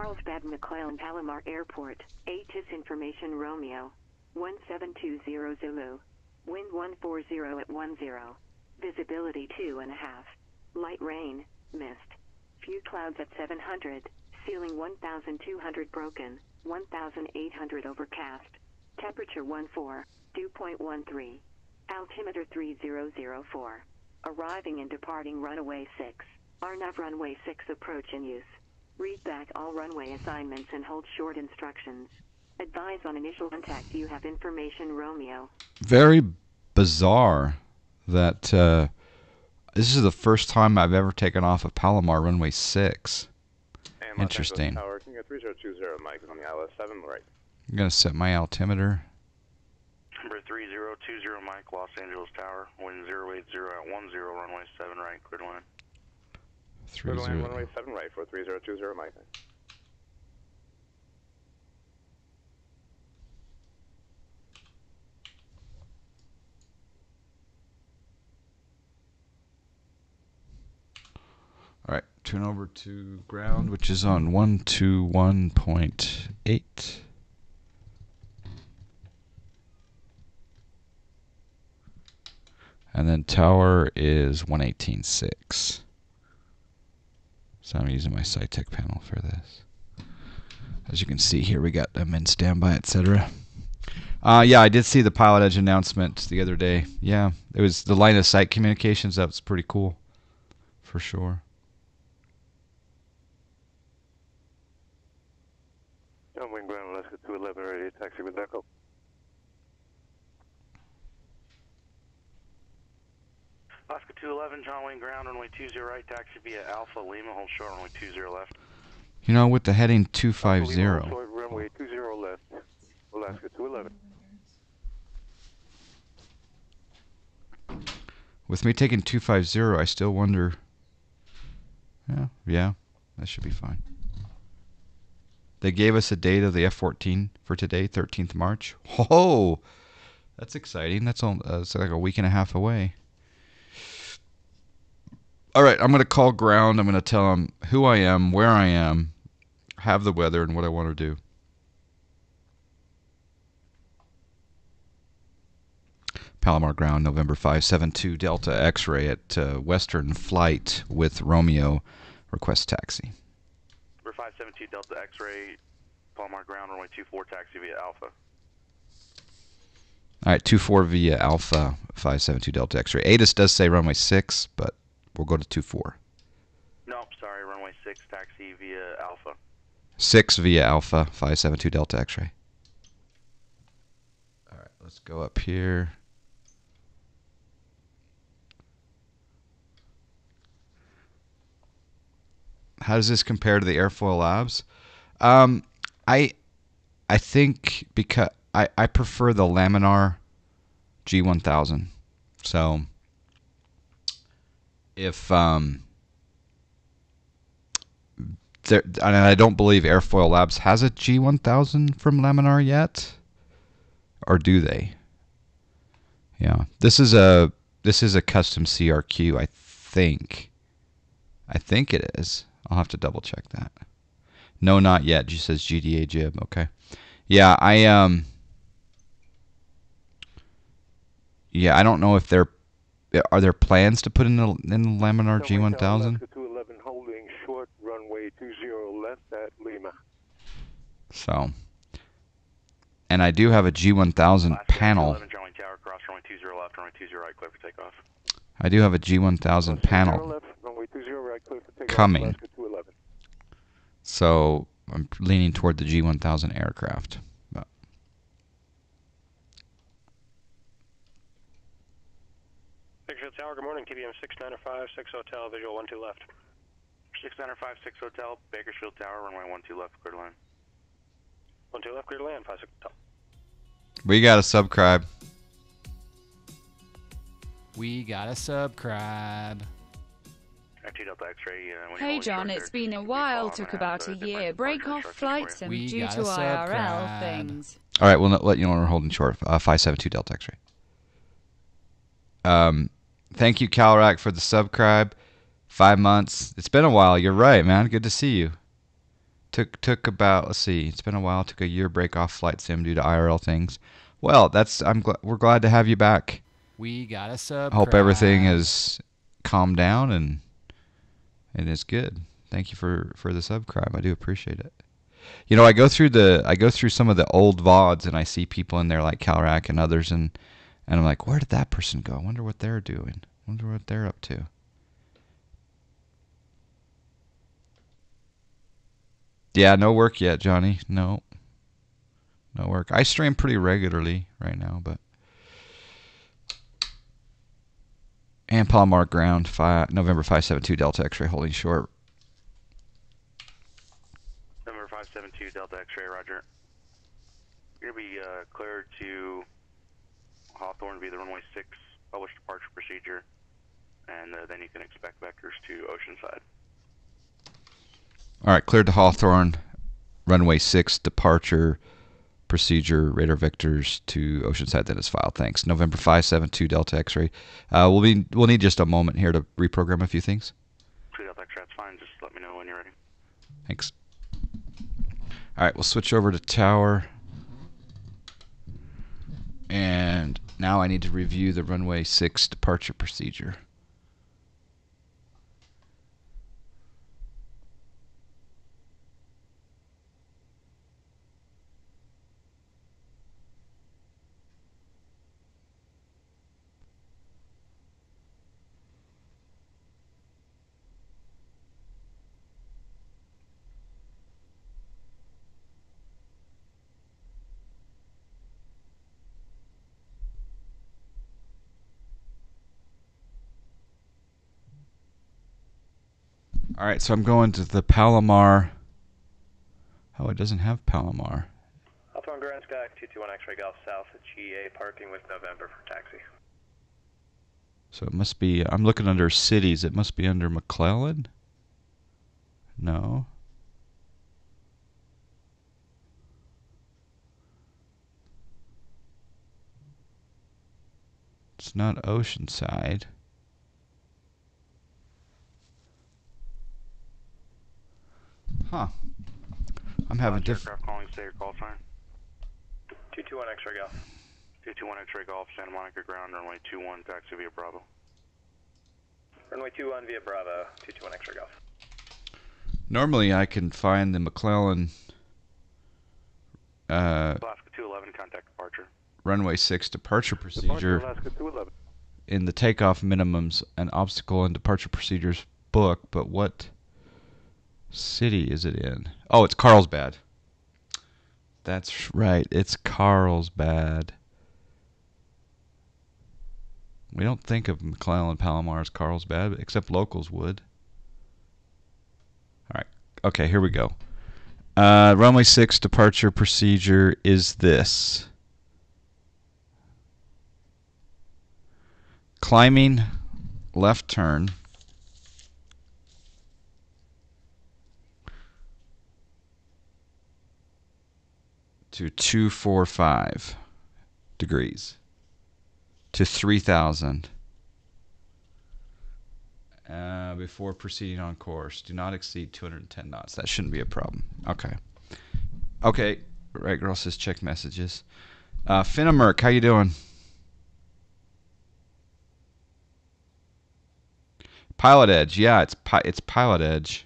Carlsbad McClellan Palomar Airport, ATIS information Romeo, 1720 Zulu, wind 140 at 10, visibility 2.5, light rain, mist, few clouds at 700, ceiling 1200 broken, 1800 overcast, temperature 14, dew point 13, altimeter 3004, arriving and departing runway 6, Arnav runway 6 approach in use. Read back all runway assignments and hold short instructions. Advise on initial contact. You have information, Romeo. Very bizarre that this is the first time I've ever taken off of Palomar runway 6. Interesting. Tower, can you get 3020 Mike on the ILS-7 right? I'm going to set my altimeter. Number 3020 Mike, Los Angeles Tower, wind 080 at 10, runway 7 right, clear to land. Clear to land, runway 7 right for 3020 Mike. All right, turn over to ground, which is on 121.8. And then tower is 118.6. So I'm using my SciTech panel for this. As you can see here, we got them in standby, etc. Yeah, I did see the Pilotedge announcement the other day. Yeah, it was the line of sight communications. That was pretty cool, for sure. Downwind ground, Alaska 211, ready to taxi with Echo. Alaska 211, John Wayne ground, runway 20 right, taxi via Alpha Lima, hold short, runway 20 left. You know, with the heading 250. Short, runway 20 left, Alaska 211. With me taking 250, I still wonder. Yeah, that should be fine. They gave us a date of the F-14 for today, 13th March. Oh, that's exciting. That's it's like a week and a half away. All right, I'm going to call ground. I'm going to tell them who I am, where I am, have the weather, and what I want to do. Palomar ground, November 572, Delta X-ray at Western flight with Romeo. Request taxi. Number 572, Delta X-ray, Palomar ground, runway 24, taxi via Alpha. All right, 24 via Alpha, 572 Delta X-ray. ATIS does say runway 6, but we'll go to 24. Nope, sorry, runway 6, taxi via Alpha. 6 via Alpha, 572 Delta X-ray. All right, let's go up here. How does this compare to the Airfoil Labs? I think because I prefer the laminar G1000. So if and I don't believe Airfoil Labs has a G1000 from laminar yet, or do they? Yeah, this is a custom CRQ. I think it is. I'll have to double check that. No, not yet. She says GDA jib. Okay. Yeah, I don't know if are there plans to put in the laminar G1000. Alaska 211 holding short, runway 20 left at Lima. So, and I do have a G1000 panel. Tower, cross runway 20 left, runway 20 right, clear for takeoff. I do have a G1000 panel left, runway 20 right, clear for takeoff, coming. Alaska 211. So I'm leaning toward the G1000 aircraft. But Bakersfield Tower, good morning. KBM 6905, 6 Hotel, visual 12 left. 6905, 6 Hotel, Bakersfield Tower, runway 12 left, clear to land. 12 left, clear to land, 56 Hotel. we got a subscribe. We got a subscribe. Hey John, it's been a while, took about a year. Break off flights and due to IRL things. All right, we'll let you know when we're holding short. 572 Delta X-ray. Thank you, Calrac, for the subscribe. 5 months. It's been a while. You're right, man. Good to see you. Took about, let's see, it's been a while. Took a year break off flight sim due to IRL things. Well, we're glad to have you back. We got a subscribe. Hope everything is calmed down and is good. Thank you for the subscribe. I do appreciate it. You know, I go through some of the old VODs and I see people in there like Calrac and others, and I'm like, where did that person go? I wonder what they're doing. I wonder what they're up to. Yeah, no work yet, Johnny. No work. I stream pretty regularly right now, but. And Palomar ground, November 572 Delta X-ray holding short. November 572 Delta X-ray, roger. You're going to be cleared to Hawthorne via the runway 6 published departure procedure, and then you can expect vectors to Oceanside. All right, cleared to Hawthorne, runway 6 departure procedure, radar vectors to Oceanside, then is filed. Thanks. November 572 Delta X-ray. We'll need just a moment here to reprogram a few things. Delta X-ray, that's fine. Just let me know when you're ready. Thanks. All right, we'll switch over to tower. And now I need to review the runway 6 departure procedure. All right, so I'm going to the Palomar. Oh, it doesn't have Palomar. Hawthorne Grand Sky 221 X-ray Golf South at GA parking with November for taxi. So it must be, I'm looking under cities. It must be under McClellan? No. It's not Oceanside. Huh. I'm having aircraft calling, say your call sign. 221 X-ray Golf. 221 X-ray Golf, Santa Monica ground, runway 21, taxi via Bravo. Runway 21 via Bravo, 221 X-ray Golf. Normally I can find the McClellan Alaska 211, contact departure. runway 6 departure procedure Alaska 211. in the takeoff minimums and obstacle and departure procedures book, but what city is it in? Oh, it's Carlsbad. That's right, it's Carlsbad. We don't think of McClellan Palomar as Carlsbad, except locals would. All right, okay, here we go. Runway 6 departure procedure is this. Climbing left turn. To 245 degrees to 3,000 before proceeding on course. Do not exceed 210 knots. That shouldn't be a problem. Okay. Okay. Right girl says check messages. Finnamerk, how you doing? Pilotedge. Yeah, it's Pilotedge.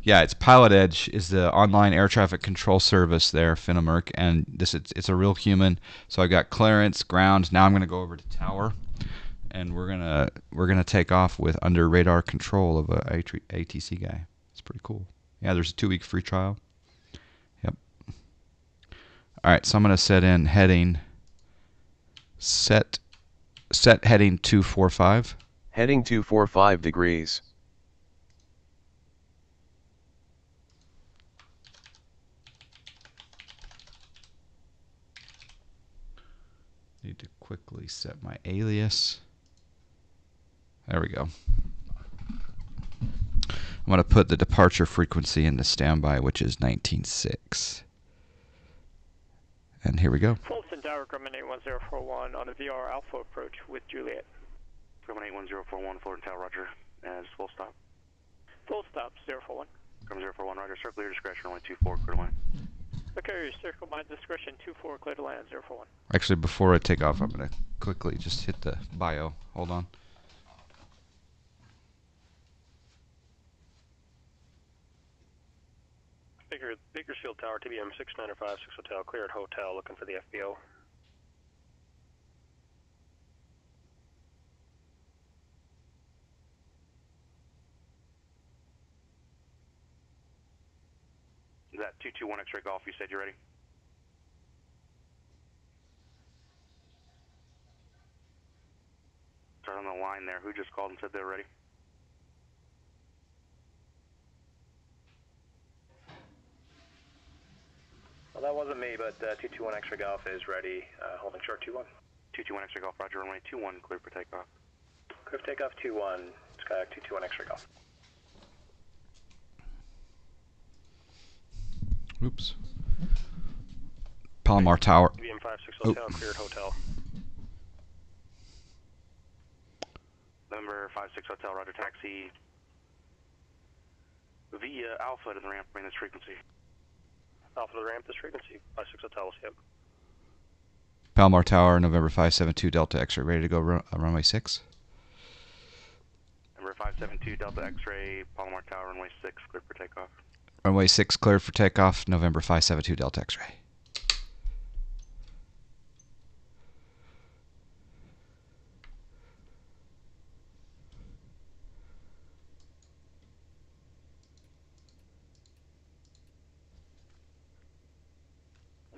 Yeah, it's Pilotedge is the online air traffic control service there, Finnamerk, and it's a real human. So I got clearance, ground. Now I'm gonna go over to tower, and we're gonna take off with under radar control of a ATC guy. It's pretty cool. Yeah, there's a 2-week free trial. Yep. All right, so I'm gonna set in heading. Set heading 245. Heading 245 degrees. Need to quickly set my alias. There we go. I'm going to put the departure frequency in the standby, which is 19.6. 6. And here we go. Fulton Tower, Grumman 81041 on a VR Alpha approach with Juliet. Grumman 81041, Fulton Tower, roger. And full stop. Full stop, 041. Grumman 041, roger. Circle your discretion, runway 24, clear to land. Okay, circle my discretion, 24, clear to land, 041. Actually, before I take off, I'm going to quickly just hit the bio. Hold on. Bakersfield Tower, TBM 6905, 6 Hotel, cleared hotel, looking for the FBO. Is that 221 X-ray Golf? You said you're ready? Start on the line there. Who just called and said they were ready? Well, that wasn't me, but 221 X-ray Golf is ready, holding short 21. 221 X-ray Golf, roger. Runway 21, clear for takeoff. Clear for takeoff 21, Skyhawk 221 X-ray Golf. Oops. Palomar Tower. TBM 56 Hotel, cleared hotel. November 56 Hotel, roger. Taxi via Alpha to the ramp, bring this frequency. Alpha to the ramp, this frequency, 56 Hotel, yep. Palomar Tower, November 572 Delta X-ray, ready to go runway 6. November 572 Delta X-ray, Palomar Tower, runway 6, clear for takeoff. Runway 6 cleared for takeoff, November 572 Delta X-ray.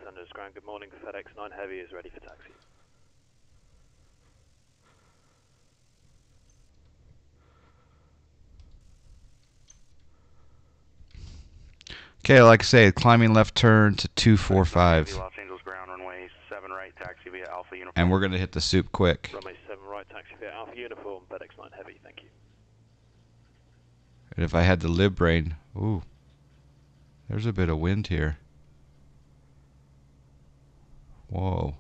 Sanders Ground, good morning. FedEx 9 Heavy is ready for taxi. Okay, like I say, climbing left turn to 245. Los Angeles ground, runway 7 right, taxi via Alpha uniform. And we're going to hit the soup quick. Runway 7 right, taxi via Alpha uniform, FedEx 9 Heavy, thank you. And if I had the lib brain, ooh, there's a bit of wind here. Whoa.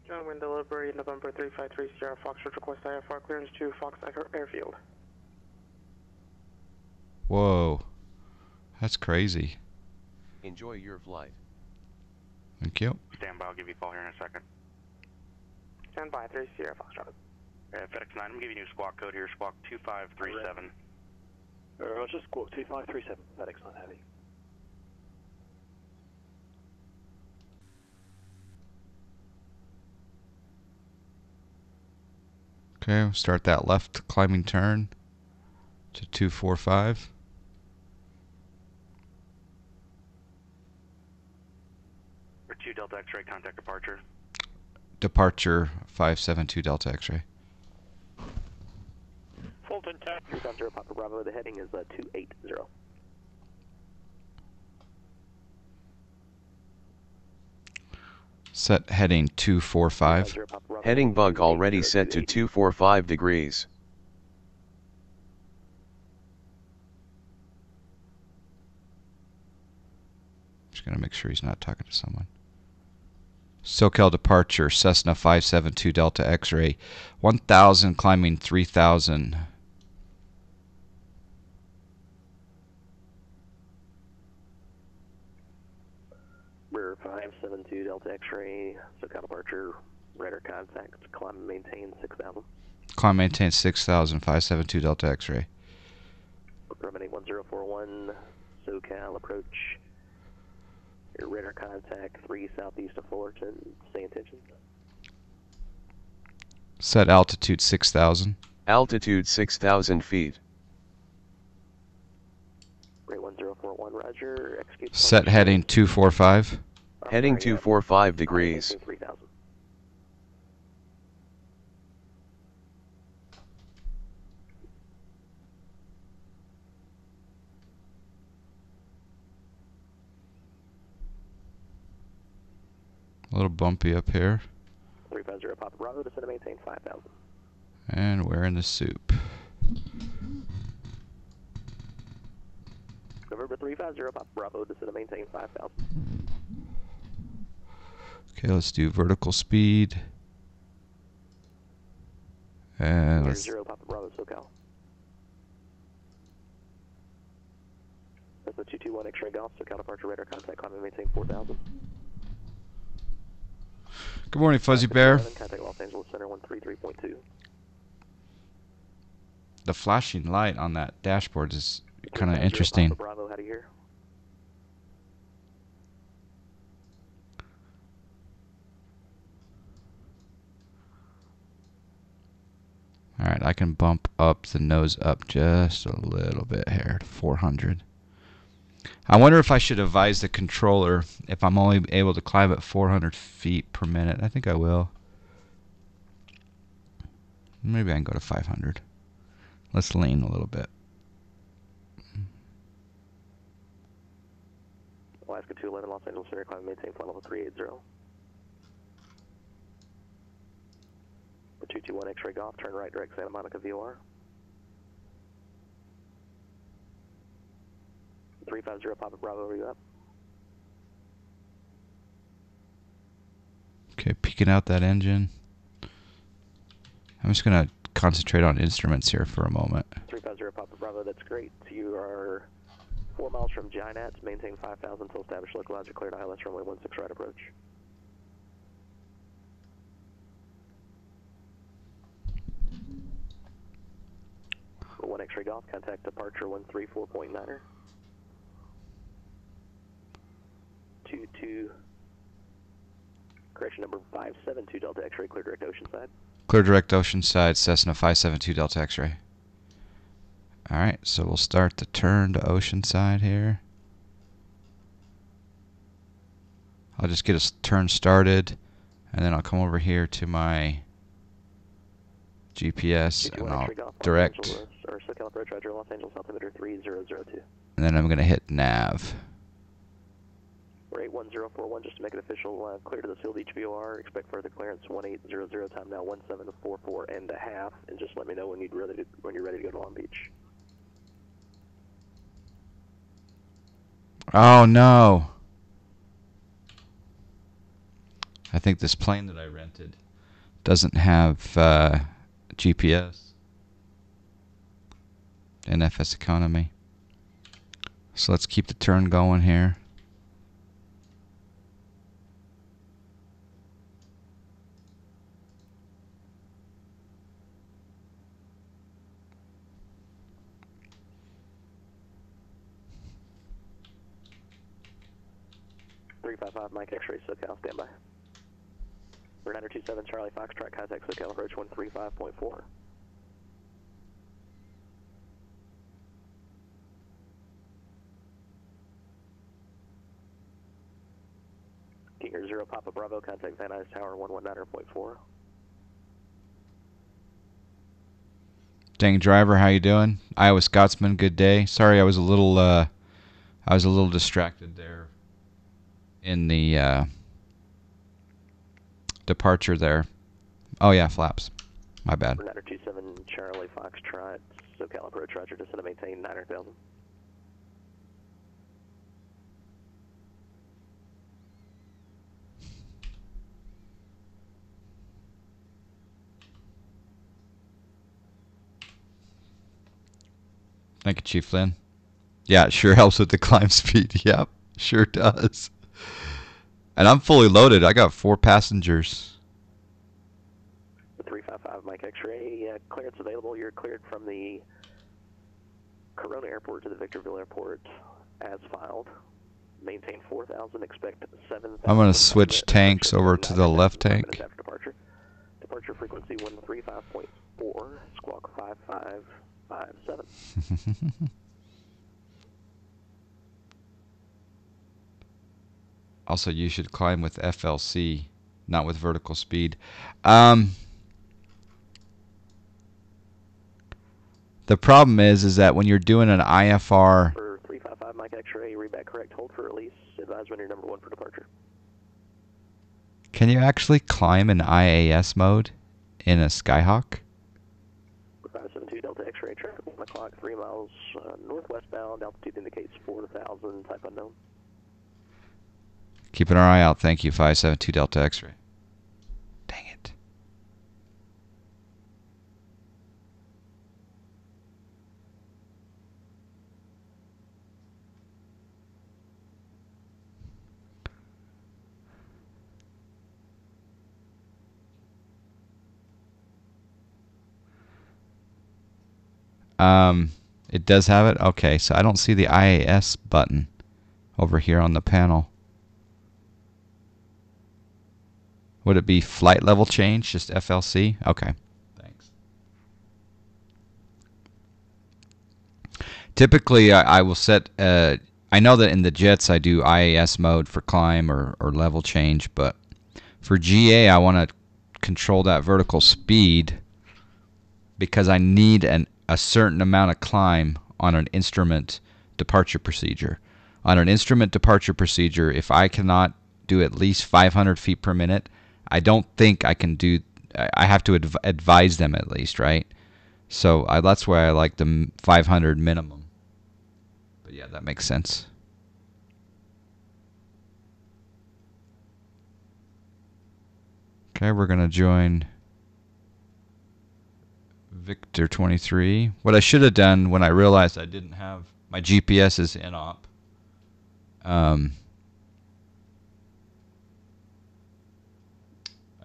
John Wind delivery, November 353 Sierra Foxtrot, request IFR clearance to Fox Airfield. Whoa. That's crazy. Enjoy your flight. Thank you. Stand by, I'll give you a call here in a second. Stand by, 3 Sierra Foxtrot. FedEx 9, I'm giving you a squawk code here, squawk 2537. Roger, squawk 2537, FedEx 9 Heavy. Okay, we'll start that left climbing turn to 245. For 2 Delta X-ray, contact departure. Departure 572 Delta X-ray. Fulton Tower. 350 Papa Bravo, the heading is 280. Set heading 245. Heading bug already set to 245 degrees. Just gonna make sure he's not talking to someone. SoCal departure, Cessna 572 Delta X-ray, 1000 climbing 3000. Rear 572 Delta X-ray, SoCal departure, radar contact, climb and maintain 6000. Climb maintain 6000, 572 Delta X-ray. Grumman 81041, SoCal approach. Your radar contact 3 southeast of Fullerton, stay intention. Set altitude 6000. Altitude 6,000 feet. Rate 1041, roger. Execute. Set heading 245. Heading 245 degrees. 3000. A little bumpy up here. 350 Papa Bravo, descend to maintain 5000. And we're in the soup. November 350, Papa Bravo, descend and maintain 5,000. Okay, let's do vertical speed. And let's 0 Papa Bravo, SoCal. That's the 221 X-ray Golf, SoCal departure radar contact, climb and maintain 4,000. Good morning, Fuzzy Bear. Contact Los Angeles Center 133.2. The flashing light on that dashboard is kind of interesting. Papa Bravo, how do you hear? Alright, I can bump up the nose up just a little bit here to 400. I wonder if I should advise the controller if I'm only able to climb at 400 feet per minute. I think I will. Maybe I can go to 500. Let's lean a little bit. Alaska 211, Los Angeles Center, climb and maintain flight level 380. The 221 X-ray Golf, turn right, direct Santa Monica VOR. 350 Papa Bravo, are you up? Okay, peeking out that engine. I'm just going to concentrate on instruments here for a moment. 350 Papa Bravo, that's great. You are 4 miles from Ginats, maintain 5,000 until established localizer cleared ILS runway 16 right approach. For 1 X-ray Golf, contact departure 134.9er. 22, correction number 572 Delta X-ray, clear direct ocean side. Clear direct ocean side, Cessna 572 Delta X-ray. Alright, so we'll start the turn to ocean side here. I'll just get a turn started, and then I'll come over here to my GPS, and I'll direct. Or SoCal approach, Roger, Los Angeles altimeter 3002. And then I'm going to hit nav. We're 81041, just to make it official, clear to the sealed beach VOR. Expect further clearance 1800, time now 1744 and a half, and just let me know when you're ready to go to Long Beach. Oh no! I think this plane that I rented doesn't have GPS. NFS economy. So let's keep the turn going here. Mike X-ray, SoCal, standby. We're 927 Charlie Foxtrot, contact SoCal approach 135.4. Kinger 0 Papa Bravo, contact Van Nuys Tower 119.4. Dang driver, how you doing? Iowa Scotsman, good day. Sorry, I was a little distracted there in the departure there. Oh yeah, flaps. My bad. 927 Charlie Foxtrot, SoCal approach, Roger, descend to maintain 900,000. Thank you, Chief Flynn. Yeah, it sure helps with the climb speed. Yep, sure does. And I'm fully loaded. I got 4 passengers. 355 Mike X-ray, clearance available. You're cleared from the Corona Airport to the Victorville Airport as filed. Maintain 4,000, expect 7,000. I'm going to switch tanks over to the left tank. After departure. Departure frequency 135.4, squawk 5557. Also, you should climb with FLC, not with vertical speed. The problem is that when you're doing an IFR... For 355 Mike X-ray, read back correct, hold for release, advise when you're number 1 for departure. Can you actually climb in IAS mode in a Skyhawk? 572 Delta X-ray, traffic 1 o'clock, 3 miles northwestbound. Altitude indicates 4,000. Type unknown. Keeping our eye out. Thank you. 572 Delta X-ray. Dang it. It does have it? Okay, so I don't see the IAS button over here on the panel. Would it be flight level change, just FLC? Okay, thanks. Typically, I will set, I know that in the jets I do IAS mode for climb or level change, but for GA I want to control that vertical speed because I need a certain amount of climb on an instrument departure procedure. On an instrument departure procedure, if I cannot do at least 500 feet per minute, I don't think I can do, I have to advise them at least, right? So that's why I like the 500 minimum. But yeah, that makes sense. Okay, we're going to join Victor 23. What I should have done when I realized I didn't have my GPS is in op. I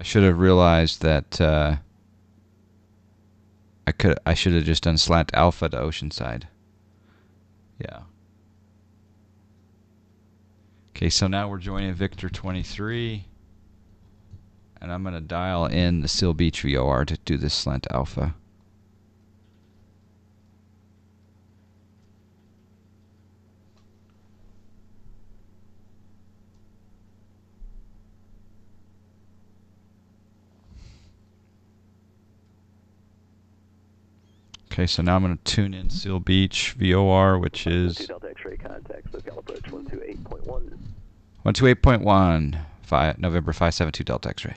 should have realized that I should have just done slant alpha to Oceanside. Yeah. Okay, so now we're joining Victor 23, and I'm going to dial in the Seal Beach VOR to do this slant alpha. Okay, so now I'm going to tune in Seal Beach VOR, which is Delta X-ray contact, SoCal approach 128.1. 128.1, November 572 Delta X-ray.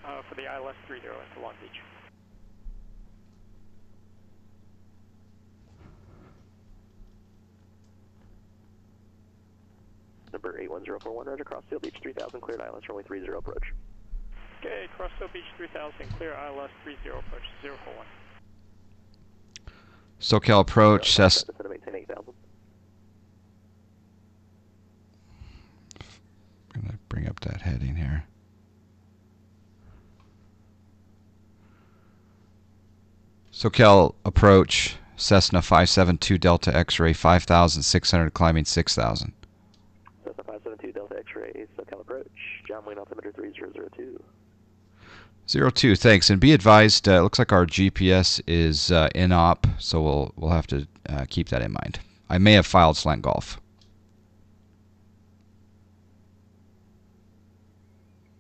For the ILS 30 into Long Beach. Number 81041, roger, cross Seal Beach 3000, cleared ILS runway 30 approach. Okay, cross Seal Beach 3000, clear ILS 30 approach, 041. SoCal approach, Maintain 8,000. I'm going to bring up that heading here. SoCal approach, Cessna 572 Delta X-ray, 5,600 climbing 6,000. Cessna 572 Delta X-ray, SoCal approach, John Wayne altimeter 3002. 02, thanks. And be advised, it looks like our GPS is in op, so we'll have to keep that in mind. I may have filed slant golf.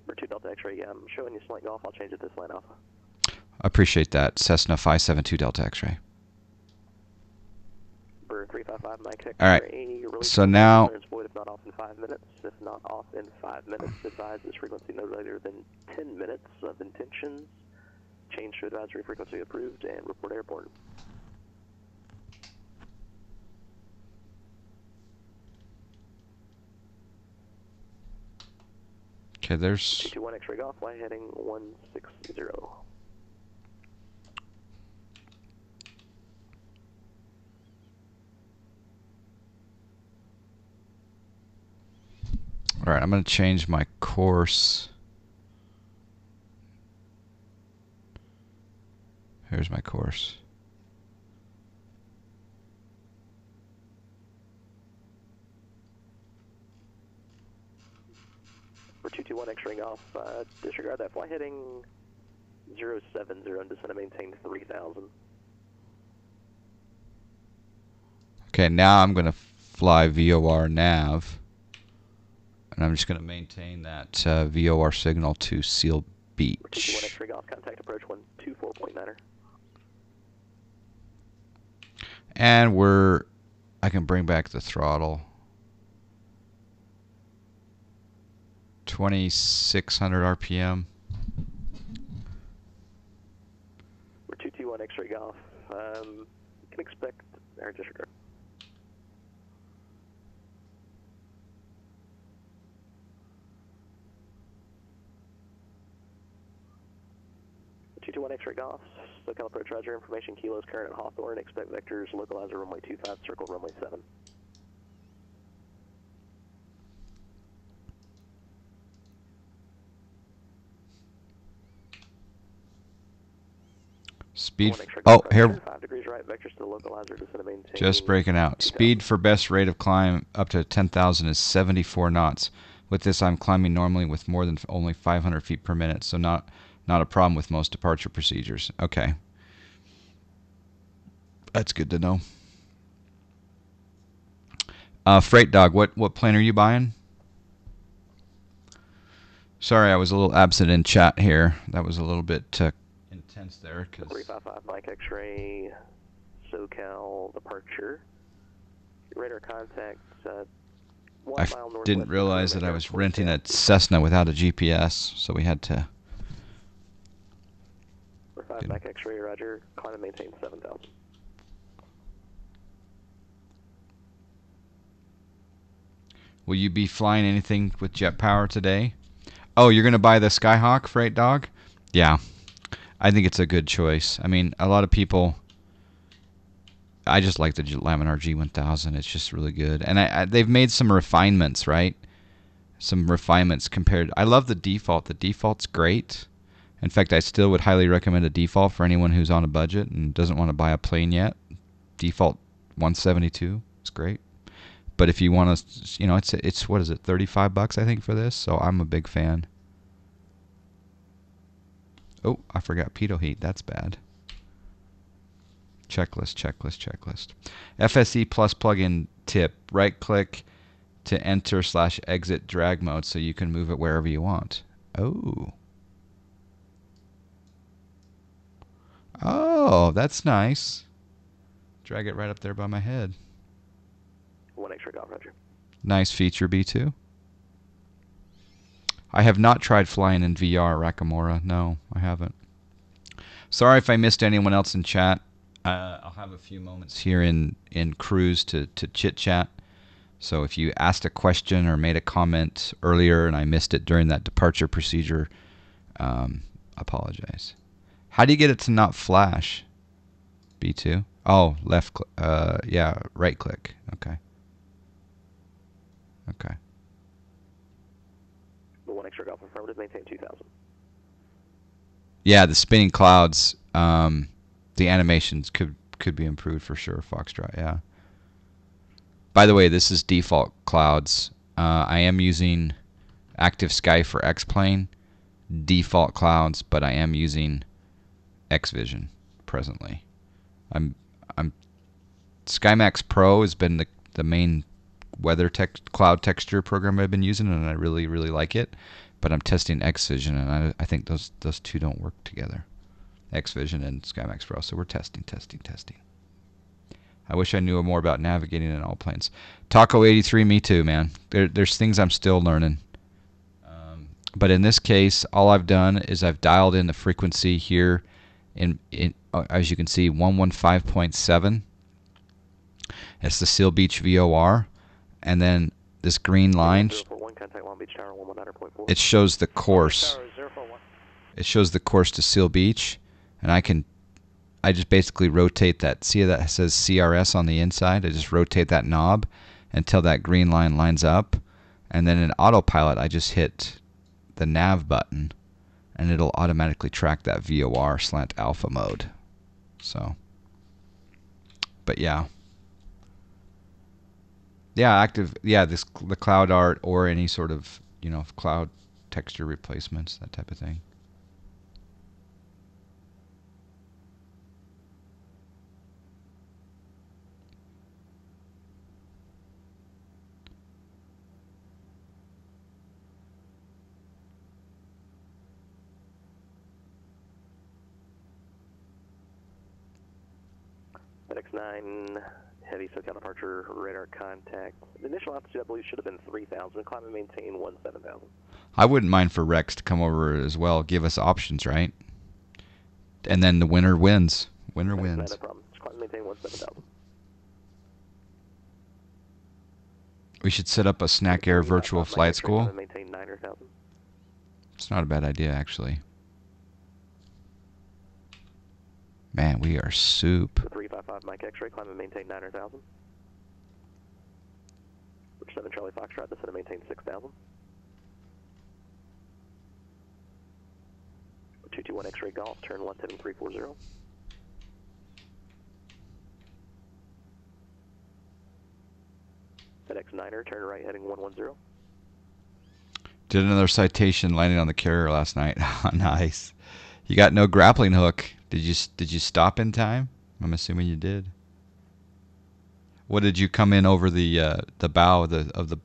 Number 2 Delta X-ray, yeah, I'm showing you slant golf. I'll change it to slant alpha. I appreciate that. Cessna 572 Delta X-ray. Number 355 Mike Hector. All right. So now, void if not off in 5 minutes. If not off in 5 minutes, advise this frequency no later than 10 minutes of intentions. Change to advisory frequency approved and report airborne. okay, there's 221 X-ray golf, flight heading 160. all right. I'm going to change my course. Here's my course. For 221 X-ray golf, disregard that flight heading 070 and descend and maintain 3000. Okay, now I'm going to fly VOR nav. And I'm just going to maintain that VOR signal to Seal Beach. 221 X-ray golf, contact approach 124.9er. And I can bring back the throttle. 2600 RPM. We're 221 X-ray golf. You can expect air disregard. One X-ray golf, SoCal approach Roger, information kilos current at Hawthorne, expect vectors, localizer runway 25, circle runway 7. Speed, oh, here, 5 degrees right, vectors to the localizer, descend to maintain. Just breaking out. Speed for best rate of climb up to 10,000 is 74 knots. With this, I'm climbing normally with more than only 500 feet per minute, so not a problem with most departure procedures. Okay. That's good to know. Freight Dog, what plane are you buying? Sorry, I was a little absent in chat here. That was a little bit intense there. 355 Mike X-ray, SoCal departure. Radar contact. I didn't realize that I was renting a Cessna without a GPS, so we had to. 5 Mike X-ray, Roger. Climb and maintain 7,000. Will you be flying anything with jet power today? Oh, you're going to buy the Skyhawk, Freight Dog? Yeah. I think it's a good choice. I mean, a lot of people... I just like the Laminar G1000. It's just really good. And they've made some refinements, right? Some refinements compared... I love the default. The default's great. In fact, I still would highly recommend a default for anyone who's on a budget and doesn't want to buy a plane yet. Default 172 is great. But if you want to, you know, it's what is it, $35 I think for this. So I'm a big fan. Oh, I forgot pitot heat. That's bad. Checklist. FSE plus plugin tip. Right click to enter/exit drag mode so you can move it wherever you want. Oh, that's nice. Drag it right up there by my head. 1 X-ray golf, Roger. Nice feature, B2. I have not tried flying in VR, Rakamora. No, I haven't. Sorry if I missed anyone else in chat. I'll have a few moments here in cruise to chit-chat. So if you asked a question or made a comment earlier and I missed it during that departure procedure, apologize. How do you get it to not flash? B2? Oh, left click. Yeah, right click. Okay. 1 X-ray golf affirmative, maintain 2,000. Yeah, the spinning clouds, the animations could be improved for sure, Foxtrot, yeah. By the way, this is default clouds. I am using Active Sky for X-Plane, default clouds, but I am using X-Vision presently. SkyMax Pro has been the main weather cloud texture program I've been using, and I really, really like it. But I'm testing X-Vision, and I think those two don't work together. X-Vision and SkyMax Pro. So we're testing. I wish I knew more about navigating in all planes. Taco 83, me too, man. There's things I'm still learning. But in this case, all I've done is I've dialed in the frequency here in as you can see, 115.7. It's the Seal Beach VOR. And then this green line, it shows the course. It shows the course to Seal Beach. And I just basically rotate that. See that says CRS on the inside? I just rotate that knob until that green line lines up. And then in autopilot, I just hit the nav button, and it'll automatically track that VOR slant alpha mode. So, but yeah. Yeah, the cloud art or any sort of, cloud texture replacements, that type of thing. FedEx 9, Heavy SoCal departure, radar contact. The initial altitude, I believe, should have been 3,000. Climb and maintain 17,000. I wouldn't mind for Rex to come over as well. Give us options, right? And then the winner wins. Winner wins. No problem. Just climb and maintain 17,000. We should set up a Snack Air virtual flight school. Climb and maintain 9,000. It's not a bad idea, actually. Man, we are soup. 355 Mike X-ray, climb and maintain 9,000. 7 Charlie Foxtrot, descend and maintain 6,000. 221 X-ray Golf, turn left heading 340. FedEx Niner, turn right heading 110. Did another citation landing on the carrier last night. Nice. You got no grappling hook. Did you stop in time? I'm assuming you did. What did you come in over the bow of the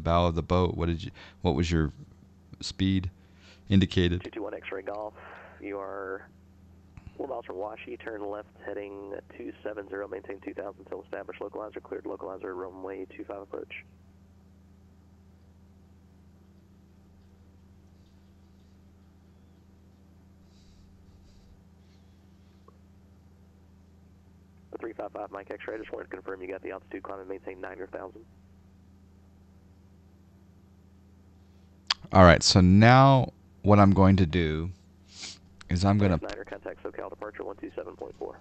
bow of the boat? What was your speed indicated? 221 X-ray Golf. You are 4 miles from Washi. Turn left heading 270. Maintain 2,000 until established localizer. Cleared localizer. Runway 25 approach. The 355 Mike X-ray. I just wanted to confirm you got the altitude. Climb and maintain 9,000. All right. So now what I'm going to do is I'm going to contact SoCal departure 127.4.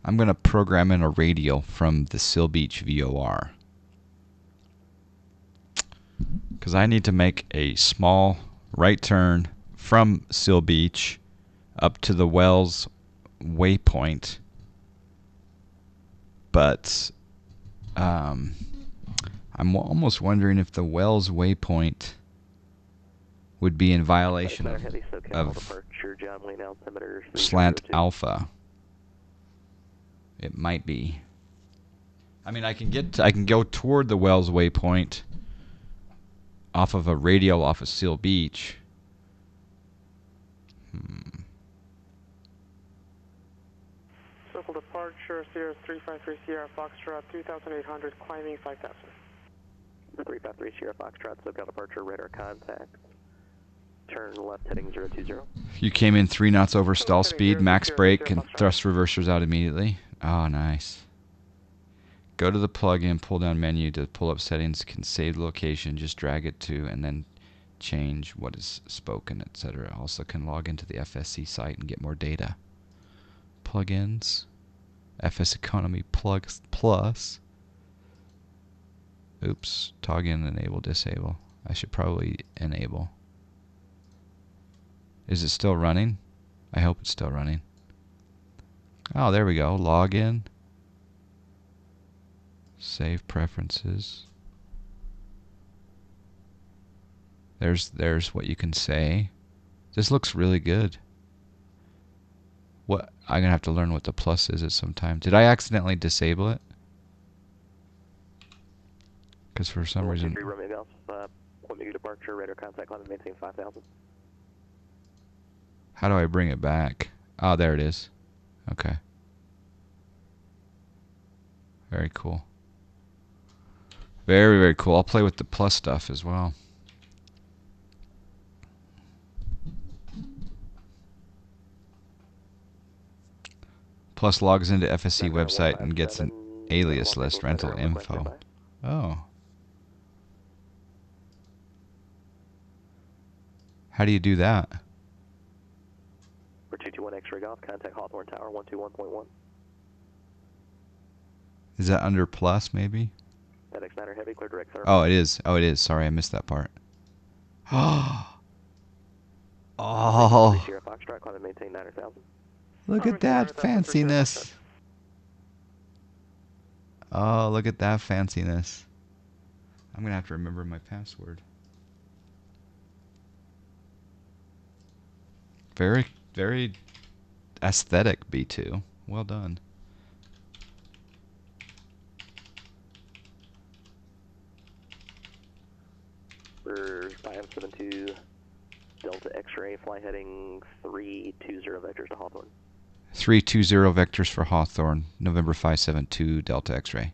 I'm going to program in a radio from the Seal Beach VOR because I need to make a small right turn from Seal Beach up to the Wells waypoint, but I'm almost wondering if the Wells waypoint would be in violation of slant alpha. It might be. I mean, I can go toward the Wells waypoint off of a radial off of Seal Beach. Circle departure, Sierra 353 Sierra Foxtrot, 2,800, climbing 5,000. 353 Sierra Foxtrot, SoCal departure, radar contact. Turn left heading 020. You came in 3 knots over stall speed, max brake, and thrust reversers out immediately. Oh, nice. Go to the plug-in, pull down menu to pull up settings, can save the location, just drag it to, and then change what is spoken, etc. Also can log into the FSC site and get more data. Plugins, FS Economy Plus. Oops, toggle in, enable, disable. I should probably enable. Is it still running? I hope it's still running. Oh, there we go. Login. Save preferences. There's what you can say. This looks really good. What I'm gonna have to learn what the plus is at some time. Did I accidentally disable it? Because for some reason. Departure, radar contact, climb and maintain 5,000. How do I bring it back? Oh, there it is. Okay. Very cool. Very, very cool. I'll play with the plus stuff as well. Plus logs into FSC website and gets an alias list rental info. Oh. How do you do that? For 221 X-ray Golf, contact Hawthorne Tower 121.1. Is that under plus, maybe? FedEx Niner Heavy, clear direct service. Oh, it is. Oh, it is. Sorry, I missed that part. Oh. Foxtrot, climb and maintain 9,000. Look at that fanciness. Oh, look at that fanciness. I'm going to have to remember my password. Very, very aesthetic, B2. Well done. For 572 Delta X-ray, fly heading 320 vectors to Hawthorne. 320 vectors for Hawthorne, November 572 Delta X-ray.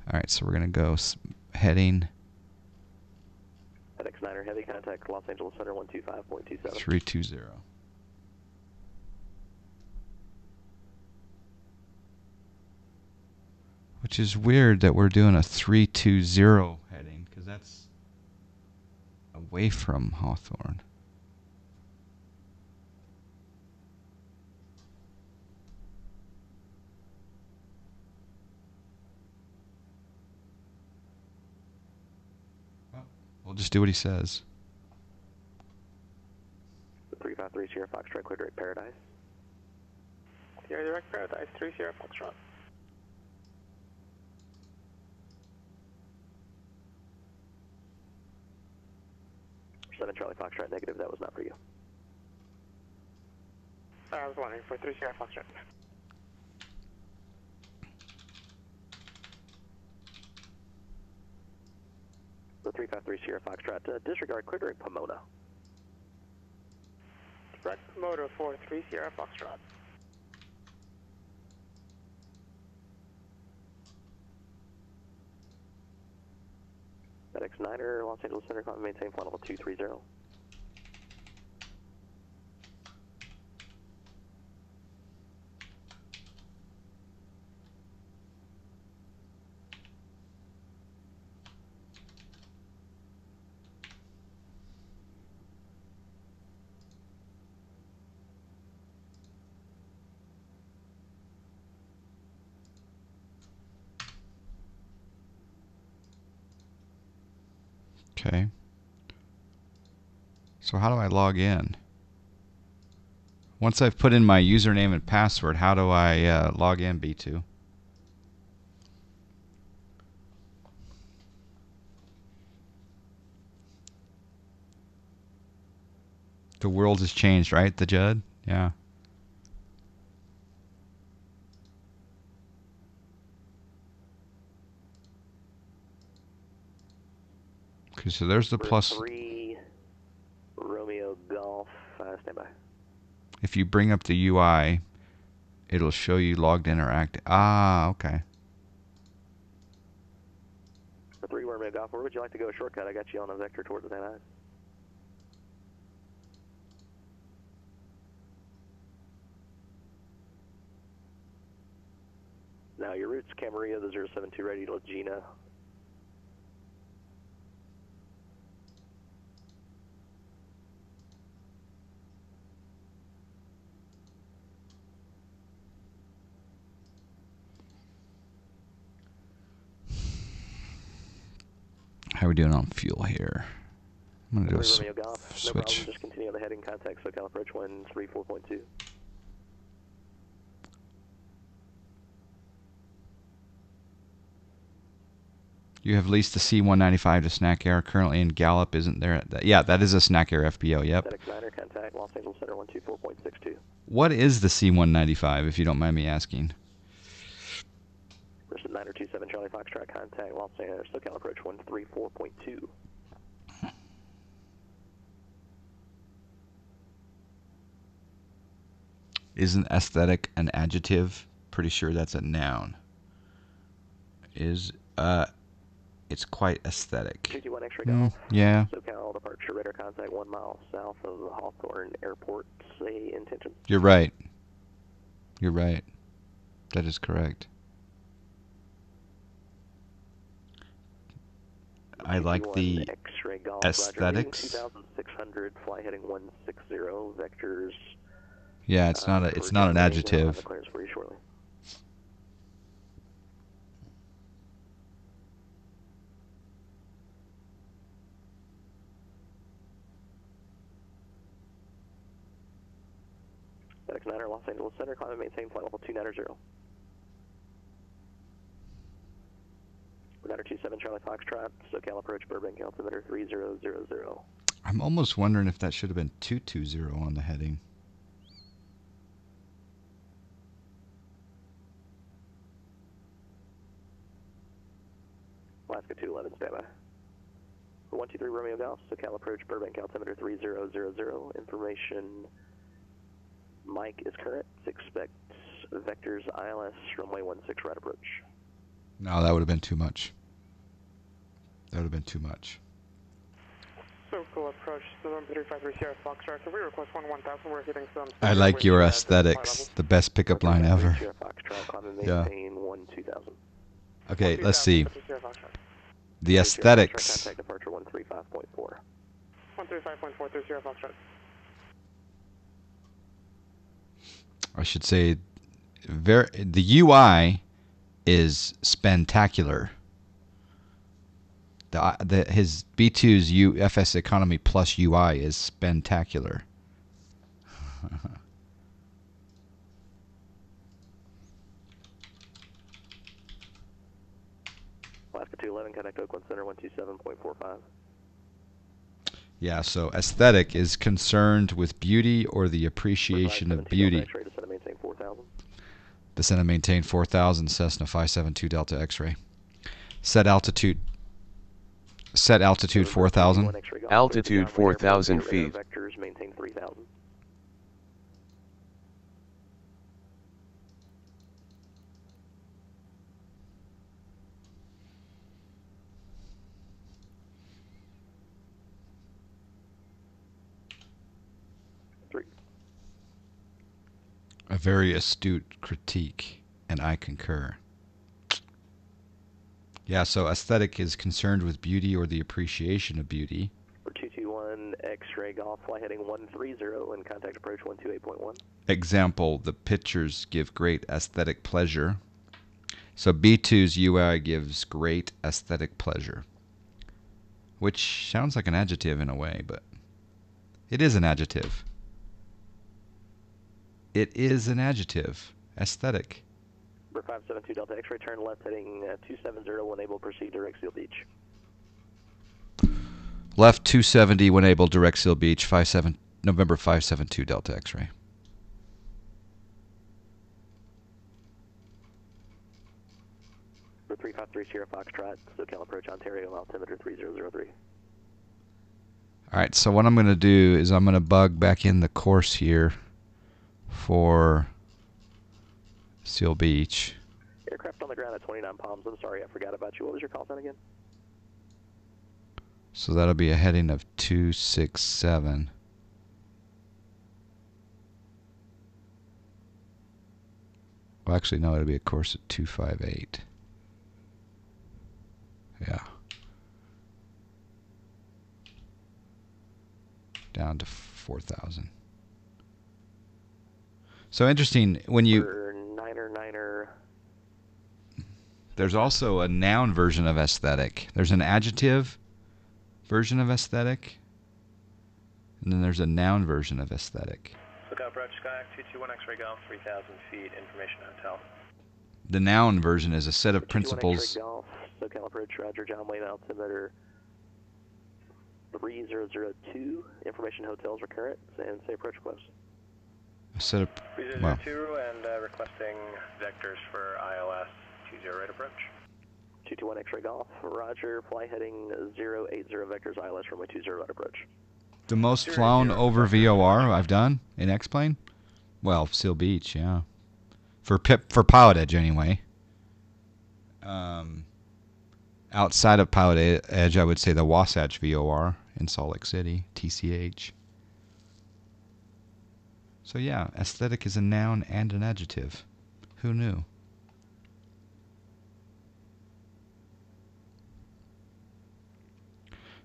All right, so we're going to go heading. FedEx 9er, heavy contact, Los Angeles Center 125.27. 320. Which is weird that we're doing a 320 heading, because that's away from Hawthorne. We'll just do what he says. 353 Sierra Foxtrot, clear direct Paradise. Sierra direct Paradise, 3 Sierra Foxtrot. 7 Charlie Foxtrot, negative, that was not for you. I was wondering for 3 Sierra Foxtrot. The 353 Sierra Foxtrot, disregard, clear direct Pomona. Direct Pomona for 3 Sierra Foxtrot. FedEx 9er, Los Angeles Center, maintain flight level 230. Okay. So how do I log in? Once I've put in my username and password, how do I log in, B2? The world has changed, right, the Judd? Yeah. Okay, so there's the plus. 3 Romeo Golf, stand by. If you bring up the UI, it'll show you logged in or active. Ah, okay. For 3 Romeo Golf, where would you like to go? Shortcut, I got you on a vector towards Van Nuys. Now your route's Camarillo, the 072 ready to Gina. How are we doing on fuel here? I'm going to do a Romeo Golf, switch. no problem, just continue on the heading, contact SoCal approach 134.2. You have leased the C195 to Snack Air, currently in Gallup, isn't there? Yeah, that is a Snack Air FBO, yep. FedEx 9er, contact Los Angeles Center 124.62. What is the C195, if you don't mind me asking? Person 927 Charlie Foxtrot, contact Los Angeles SoCal approach 134.2. Isn't aesthetic an adjective? Pretty sure that's a noun. It's quite aesthetic. 221 X-ray Golf. Yeah. SoCal departure radar contact 1 mile south of the Hawthorne Airport. Say intention. You're right. You're right. That is correct. I like the aesthetics. 2600, fly heading 160, vectors. Yeah, it's not an adjective. Clearance for you shortly. FedEx 9er, Los Angeles Center, climb and maintain flight level 290. 927 Charlie Foxtrot, SoCal approach Burbank, altimeter 3000. I'm almost wondering if that should have been 220 on the heading. Alaska 211, standby. For 123 Romeo Golf, SoCal approach Burbank, altimeter 3000. Information Mike is current. Expect vectors ILS runway 16 right approach. No, that would have been too much. That would have been too much. Circle approach, November 353 Sierra Foxtrot. So we request 1000. We're hitting some. I like your aesthetics. The best pickup line ever. Yeah. Okay, let's see. The aesthetics. Contact departure 135.4. 135.4 through Sierra Foxtrot. I should say, the UI is spectacular. His B2's FS Economy Plus UI is spectacular. Alaska 211, contact Oakland Center 127.45. Yeah, so aesthetic is concerned with beauty or the appreciation of beauty. Descend and maintain 4,000, Cessna 572 Delta X-ray. Set altitude 4,000. Altitude 4,000 feet. Vectors maintain 3,000. A very astute critique, and I concur. Yeah, so aesthetic is concerned with beauty or the appreciation of beauty. For 221 X-ray Golf, fly heading 130 and contact approach 128.1. Example, the pictures give great aesthetic pleasure. So B2's UI gives great aesthetic pleasure. Which sounds like an adjective in a way, but it is an adjective. It is an adjective. Aesthetic. 572 Delta X-ray, turn left heading 270, when able proceed direct Seal Beach. Left 270 when able, direct Seal Beach, November 572 Delta X-ray. For 353 Sierra Foxtrot, SoCal approach Ontario, altimeter 3003. Alright, so what I'm going to do is I'm going to bug back in the course here for Seal Beach. Aircraft on the ground at 29 Palms. I'm sorry, I forgot about you. What was your call sign again? So that'll be a heading of 267. Well, actually, no, it'll be a course at 258. Yeah. Down to 4,000. So interesting when you. Niner. There's also a noun version of aesthetic. There's an adjective version of aesthetic, and then there's a noun version of aesthetic. SoCal approach Sky 221 X-ray Golf, 3,000 feet, information hotel. The noun version is a set of principles. Golf, SoCal approach Roger John Wayne altimeter 3002. Information hotels recurrent and say approach close. A set of 3002 and requesting vectors for ILS 20 right approach. 221 X-ray Golf, Roger, fly heading 080 vectors ILS runway 20 right approach. The most flown over VOR I've done in X-plane? Well, Seal Beach, yeah. For Pilotedge anyway. Outside of Pilotedge, I would say the Wasatch VOR in Salt Lake City, TCH. So yeah, aesthetic is a noun and an adjective. Who knew?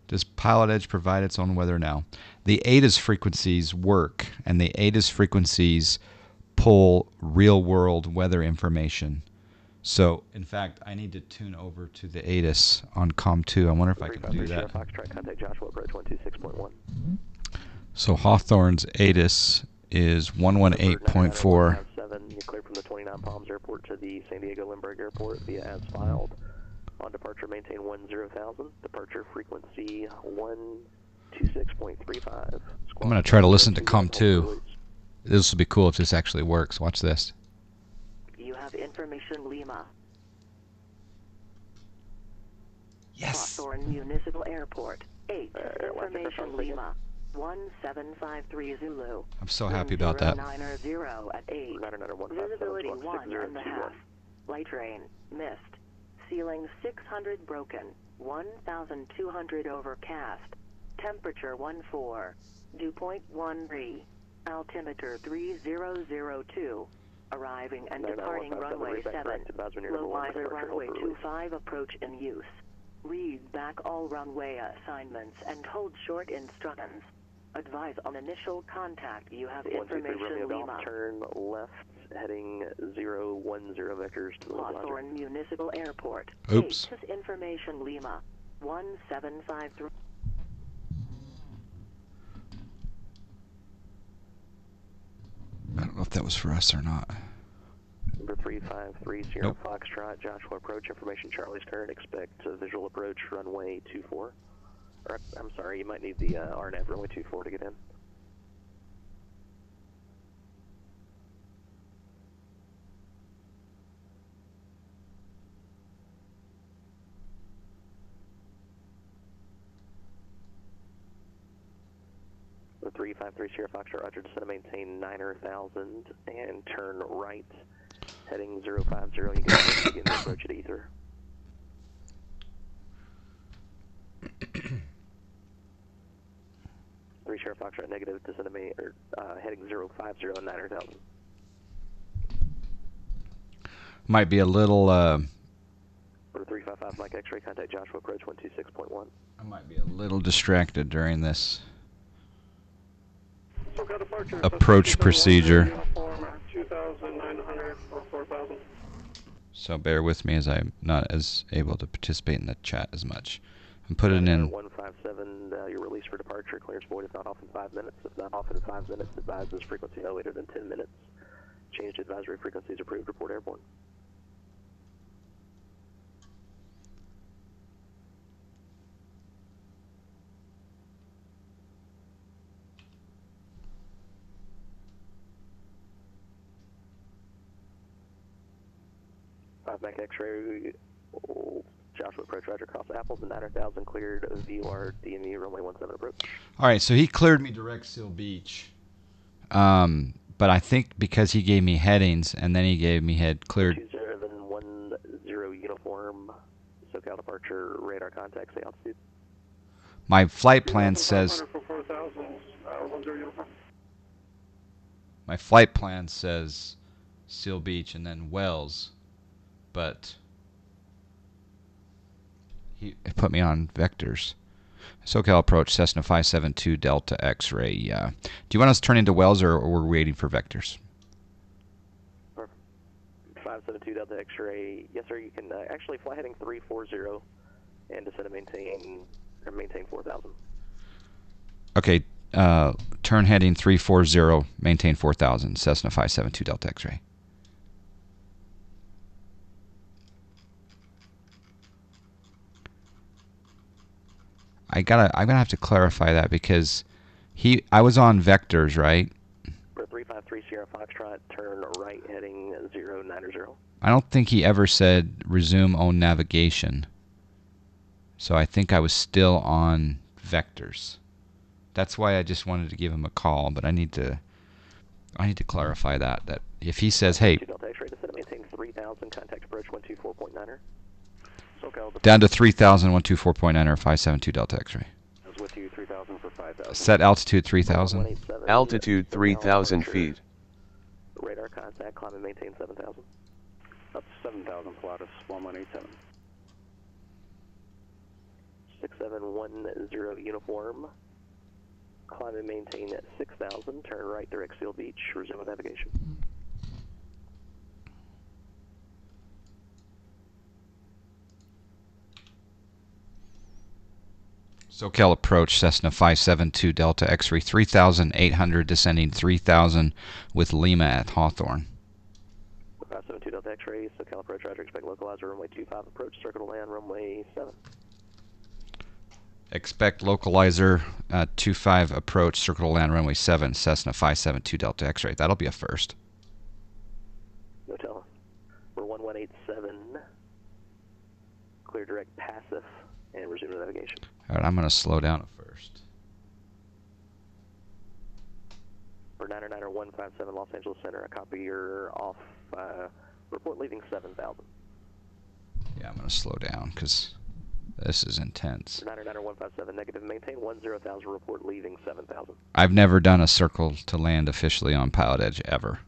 Does Pilotedge provide its own weather now? The ATIS frequencies work, and the ATIS frequencies pull real-world weather information. So, in fact, I need to tune over to the ATIS on COM2. I wonder if I can do that. Contact Joshua approach 126.1. So Hawthorne's ATIS is 118.4. You clear from the 29 Palms Airport to the San Diego Lindbergh Airport via as filed. On departure, maintain 10,000. Departure frequency 126.35. I'm going to try to listen to COM2. This would be cool if this actually works. Watch this. You have information, Lima. Yes. Hawthorne Municipal Airport. 8. Information, Lima. 1753 Zulu. I'm so happy about that. 90 at 8. Visibility 1.5. Light rain. Mist. Ceiling 600 broken. 1,200 overcast. Temperature 14. Dew point 13. Altimeter 3002. Arriving and departing runway 7. Localizer runway 25 approach in use. Read back all runway assignments and hold short instructions. Advise on initial contact. You have information Lima. Turn left, heading 010 vectors to the Hawthorne Municipal Airport. Oops. This information Lima. 1753. I don't know if that was for us or not. Number 3530 Nope. Foxtrot, Joshua approach, information Charlie's current, expect visual approach, runway 24. Or, I'm sorry, you might need the RNAV runway 24 to get in. The 3530 Sierra Foxtrot, Roger, descend and maintain 9,000 and turn right, heading 050. You can begin the approach at ether. Three Sierra Foxtrot negative, descend and heading 050 and 9,000. Might be a little. For 355 Mike X-ray, contact Joshua approach 126.1. I might be a little distracted during this approach procedure. So bear with me as I'm not as able to participate in the chat as much. I'm putting in 157, your release for departure, clearance void if not off in 5 minutes. If not off in 5 minutes, advise this frequency no later than 10 minutes. Changed advisory frequencies approved, report airborne. Back X-ray, Joshua approach, Roger, cross Apples, and 9,000 cleared VOR DME runway 17 approach. All right, so he cleared me direct Seal Beach, but I think because he gave me headings and then he gave me cleared. 2710 uniform, SoCal departure, radar contact, say altitude. My flight plan says. My flight plan says Seal Beach and then Wells. But he put me on vectors. SoCal approach, Cessna 572 Delta X-ray. Do you want us to turn into Wells or we're waiting for vectors? 572 Delta X-ray. Yes, sir. You can actually fly heading 340 and descend and maintain 4,000. Okay. Turn heading 340, maintain 4,000. Cessna 572 Delta X-ray. I'm gonna have to clarify that because I was on vectors, right? For 353 Sierra Foxtrot, turn right heading 090. I don't think he ever said resume own navigation. So I think I was still on vectors. That's why I just wanted to give him a call, but I need to clarify that if he says, hey, Delta X-ray, descend and maintain 3,000, contact approach 124.9er. Down to 3,000, 124.9 or 572 Delta X-ray. I was with you, 3,000 for 5,000. Set altitude 3,000. Altitude 3,000 feet. Radar contact, climb and maintain 7,000. Up 7,000, Pilatus, 1187. 6710 uniform. Climb and maintain at 6,000. Turn right, direct Seal Beach. Resume navigation. SoCal approach, Cessna 572 Delta X-ray 3,800, descending 3,000 with Lima at Hawthorne. 572 Delta X-ray, SoCal approach, Roger, expect localizer, runway 25 approach, circle to land, runway 7. Expect localizer 25 approach, circle to land, runway 7, Cessna 572 Delta X-ray. That'll be a first. Hotel, we're 1187, clear direct passive, and resume navigation. All right, I'm going to slow down at first. Niner 157 Los Angeles Center, a copy. You're off. Report leaving 7,000. Yeah, I'm going to slow down because this is intense. Niner 157 negative. Maintain 10,000. Report leaving 7,000. I've never done a circle to land officially on Pilotedge ever.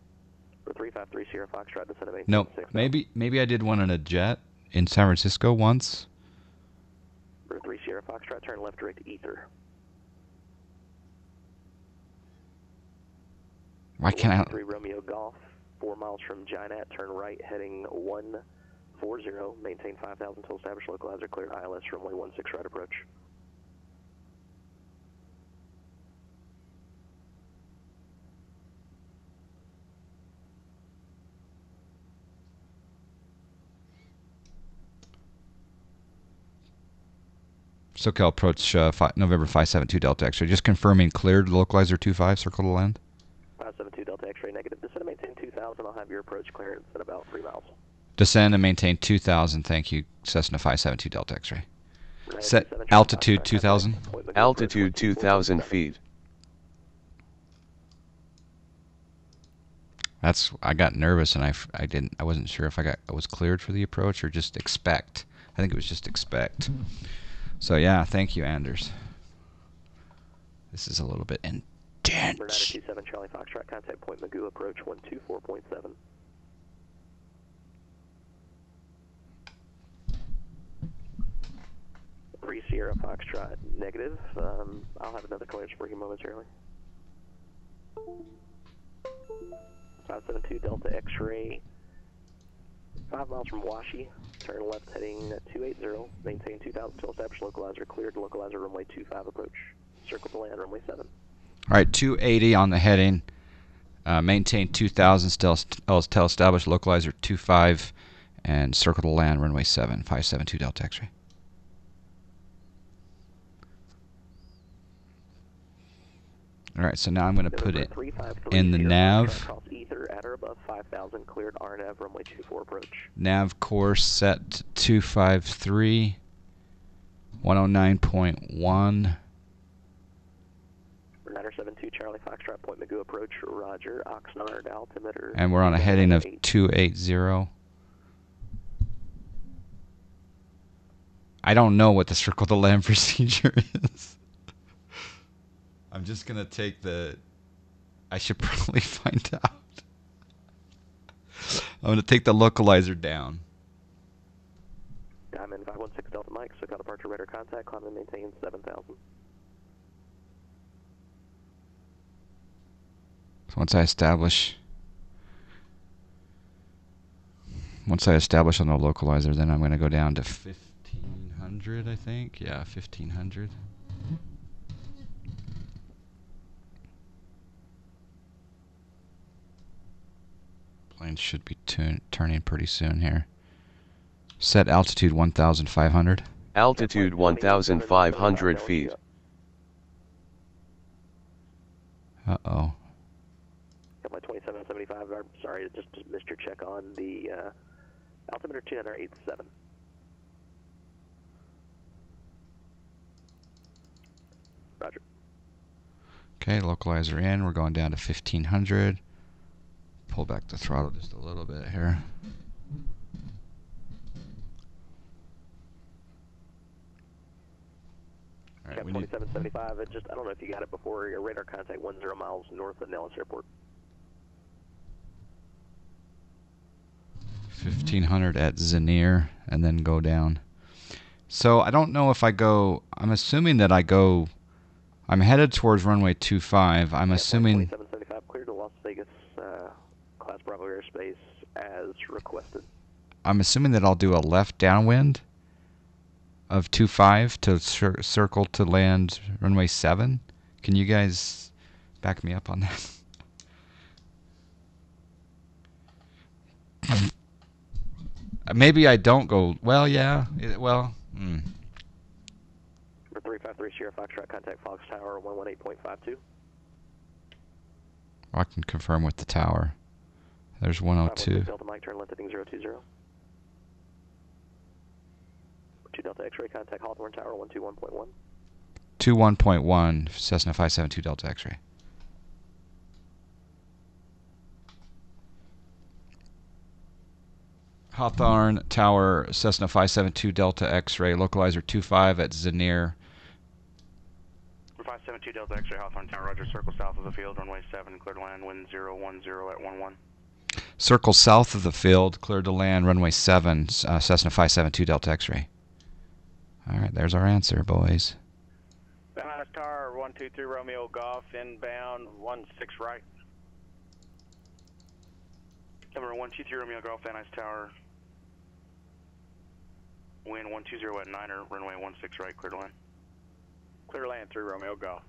For 353 Sierra Foxtrot, descend to maintain. Nope. 6,000. Maybe I did one in a jet in San Francisco once. For 3 Sierra Foxtrot, turn left direct ether. Why can't I? 3 Romeo Golf, 4 miles from Ginat, turn right heading 140, maintain 5,000 until established localizer cleared ILS runway 16 right approach. SoCal approach November 572 Delta X-ray. Just confirming cleared localizer 25, circle to land. 572 Delta X-ray negative. Descend and maintain 2,000. I'll have your approach clearance at about 3 miles. Descend and maintain 2,000. Thank you, Cessna 572 Delta X-ray. Set altitude 2,000. Altitude 2,000 feet. I got nervous and I wasn't sure if I was cleared for the approach or just expect. I think it was just expect. So yeah, thank you, Anders. This is a little bit intense. 927 Charlie Foxtrot, contact Point Magoo, approach 124.7. Three Sierra Foxtrot, negative. I'll have another clearance for you momentarily. 572 Delta X-ray, 5 miles from Washi, turn left heading 280, maintain 2,000 until established localizer, cleared localizer runway 25 approach, circle to land runway 7. All right, 280 on the heading, maintain 2,000 still established localizer 25, and circle to land runway 7, 572 Delta X-ray. All right, so now I'm going to put it in the nav. At or above 5,000, cleared RNAV runway 24 approach. Nav course set to 253, 109.1. 972 Charlie Foxtrot, Point Magoo approach, roger, Oxnard altimeter. And we're on a heading of 280. I don't know what the circle to land procedure is. I'm just going to take I should probably find out. I'm going to take the localizer down. Diamond 516 Delta Mike, SoCal departure radar contact, climb and maintain 7,000. So once I establish on the localizer, then I'm going to go down to 1,500, I think. Yeah, 1,500. Plane should be turning pretty soon here. Set altitude 1,500. Altitude 1,500 feet. Uh-oh. Got my 2775. I'm sorry, just missed your check on the altimeter 287. Roger. Okay, localizer in. We're going down to 1,500. Pull back the throttle just a little bit here. All right, got 2775. I don't know if you got it before. Your radar contact 10 miles north of Nellis Airport. 1,500 at Zanier, and then go down. So I don't know if I go. I'm assuming that I go. I'm headed towards runway 25. I'm assuming. 2775 cleared to Las Vegas. Class Bravo airspace as requested. I'm assuming that I'll do a left downwind of 25 to circle to land runway 7. Can you guys back me up on that? Maybe I don't go. Well, yeah. For 353 Sierra Foxtrot, contact Fox Tower 118.52. I can confirm with the tower. There's 102. Delta Mike, turn left heading 020. 2 Delta X-ray, contact Hawthorne Tower 121.1. 21.1, Cessna 572 Delta X-ray. Hawthorne Tower, Cessna 572 Delta X-ray, localizer 25 at Zanier. 572 Delta X-ray, Hawthorne Tower, Roger. Circle south of the field, runway 7, clear to land, wind 010 at 11. Circle south of the field, clear to land, runway 7, Cessna 572 Delta X-ray. All right, there's our answer, boys. Van Nuys Tower, 123 Romeo Golf, inbound, 16 right. Number 123 Romeo Golf, Van Nuys Tower. Wind 120 at 9er, runway 16 right, clear to land. Clear land 3 Romeo Golf.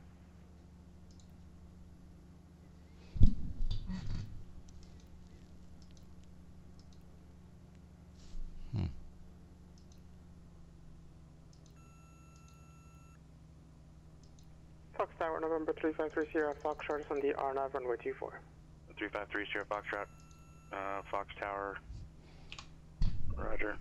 Fox Tower, November 353 Sierra Foxtrot is on the RNAV runway 24. 353 Sierra Foxtrot, Fox Tower, Roger.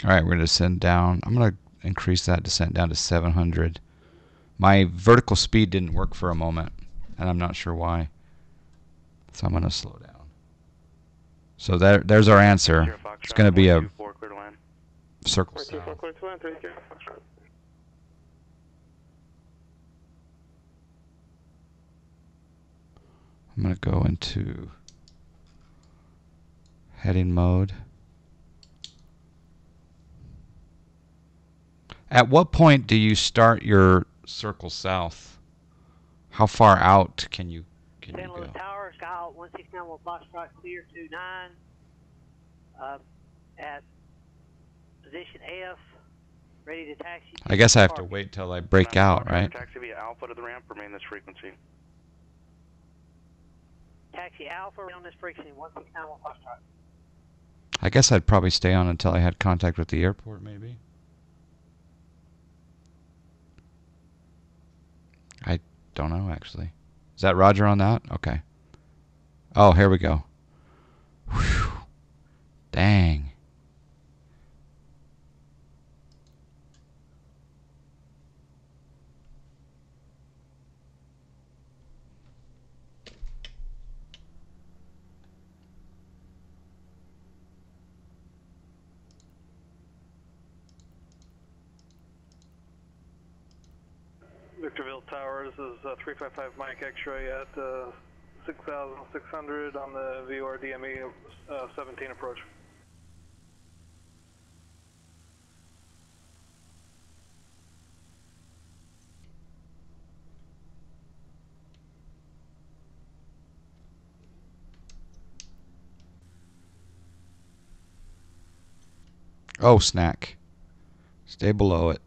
All right, we're going to descend down. I'm going to increase that descent down to 700. My vertical speed didn't work for a moment, and I'm not sure why. So I'm going to slow down. So there's our answer. It's going to be a circle south. I'm going to go into heading mode. At what point do you start your circle south? How far out can you go? Tower, Skyhawk 1691 Foxtrot, clear 29. At position F, ready to taxi. I guess I have to wait till I break out, right? Taxi via Alpha to the ramp, remain this frequency. Taxi Alpha on this frequency, 1691 Foxtrot. I guess I'd probably stay on until I had contact with the airport, maybe. I don't know, actually. Is that Roger on that? Okay. Oh, here we go. Whew. Dang. Victorville Tower, this is 355 Mike X-ray at 6,600 on the VOR DME 17 approach. Oh, snack. Stay below it.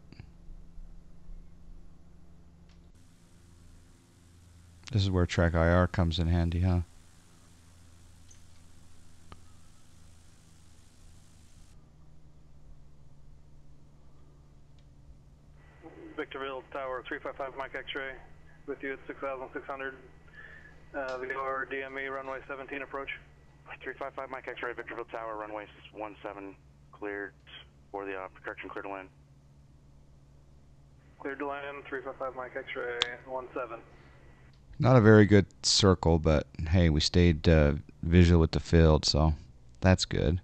This is where track IR comes in handy, huh? Victorville Tower, 355 Mike X-ray, with you at 6,600. VOR DME runway 17 approach. 355 Mike X-ray, Victorville Tower, runway 17 cleared for the correction, clear to land. Cleared to land, 355 Mike X-ray, 17. Not a very good circle, but hey, we stayed visual with the field, so that's good.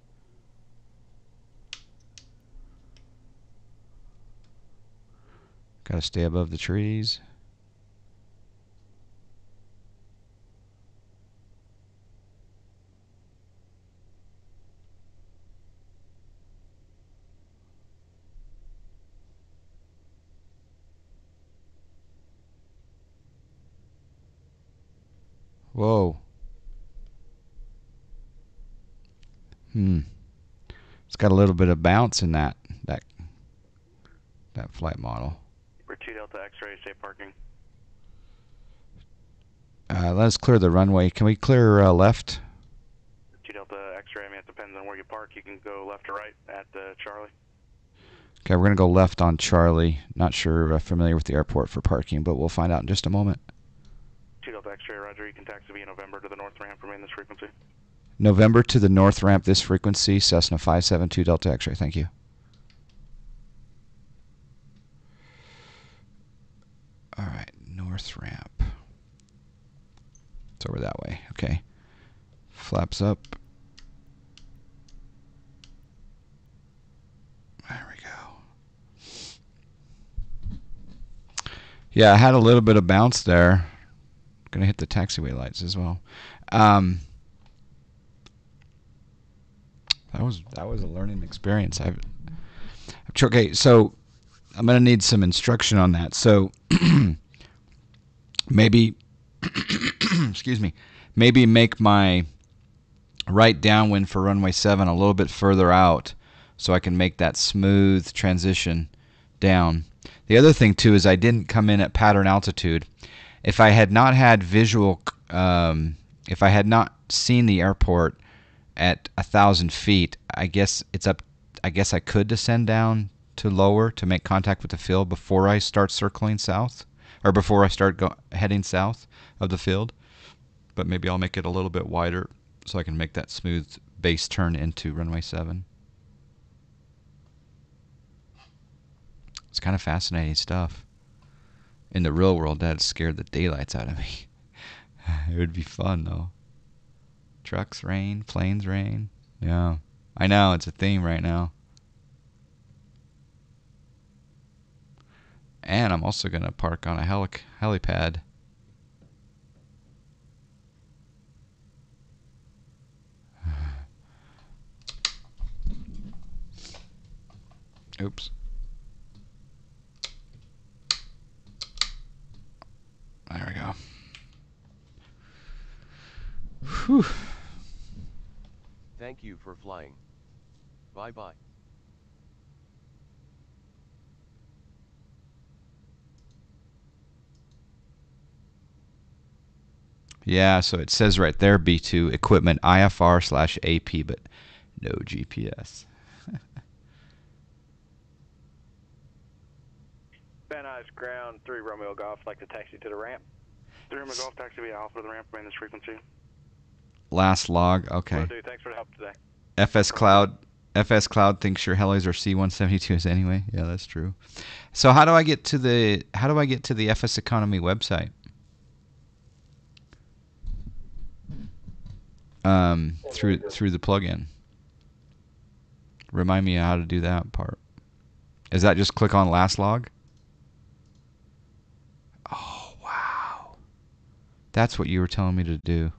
Gotta stay above the trees. Whoa. It's got a little bit of bounce in that flight model. For 2 Delta X-ray, safe parking. Let us clear the runway. Can we clear left? 2 Delta X-ray, I mean, it depends on where you park. You can go left or right at Charlie. Okay, we're going to go left on Charlie. Not sure, familiar with the airport for parking, but we'll find out in just a moment. 2 Delta X-ray, Roger. You can taxi via November to the north ramp, remain this frequency. November to the north ramp, this frequency, Cessna 572 Delta X-ray. Thank you. All right. North ramp. It's over that way. Okay. Flaps up. There we go. Yeah, I had a little bit of bounce there. Gonna hit the taxiway lights as well. That was a learning experience. Okay, so I'm gonna need some instruction on that. So maybe excuse me, maybe make my right downwind for runway 7 a little bit further out so I can make that smooth transition down. The other thing too is I didn't come in at pattern altitude. If I had not had visual, if I had not seen the airport at 1,000 feet, I guess it's up. I guess I could descend down to lower to make contact with the field before I start circling south, or before I start heading south of the field. But maybe I'll make it a little bit wider so I can make that smooth base turn into runway 7. It's kind of fascinating stuff. In the real world, that scared the daylights out of me. It would be fun, though. Trucks rain, planes rain. Yeah, I know, it's a theme right now. And I'm also going to park on a helipad. Oops. There we go. Whew. Thank you for flying. Bye-bye. Yeah, so it says right there, B2, equipment IFR/AP, but no GPS. Van Nuys ground 3 Romeo Golf, like to taxi to the ramp. 3 Romeo Golf, taxi via Alpha to the ramp, remain this frequency. Last log, okay. Will do. Thanks for the help today. FS Cloud thinks your helis are C172s anyway. Yeah, that's true. So how do I get to the FS Economy website? Through the plugin. Remind me how to do that part. Is that just click on last log? Oh, wow. That's what you were telling me to do.